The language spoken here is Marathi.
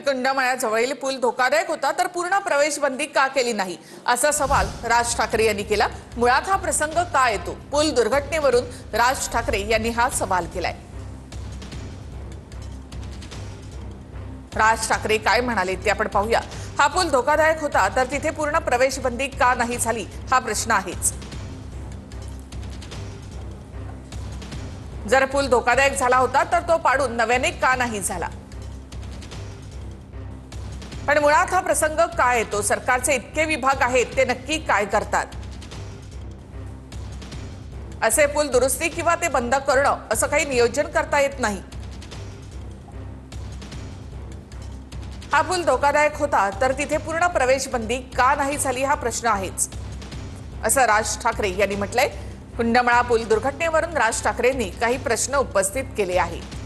कुंडमाळ्याजवळील पूल धोकादायक होता तर पूर्ण प्रवेशबंदी का केली नाही असा सवाल राज ठाकरे यांनी केला। मुळात हा प्रसंग का येतो? पूल दुर्घटनेवरून राज ठाकरे यांनी हा सवाल केलाय। राज ठाकरे काय म्हणाले ते आपण पाहूया। हा पूल धोकादायक होता तर तिथे पूर्ण प्रवेशबंदी का नाही झाली हा प्रश्न आहेच। जर पूल धोकादायक झाला होता तर तो पाडून नव्याने का नाही झाला? पण मुळात हा प्रसंग काय येतो? सरकारचे इतके विभाग आहेत ते नक्की काय करतात? असे पूल दुरुस्ती किंवा ते बंद करणं असं काही नियोजन करता येत नाही। हा पूल धोकादायक होता तर तिथे पूर्ण प्रवेशबंदी का नाही झाली हा प्रश्न आहेच असं राज ठाकरे यांनी म्हटलंय। कुंडमाळा पूल दुर्घटनेवरून राज ठाकरेंनी काही प्रश्न उपस्थित केले आहेत।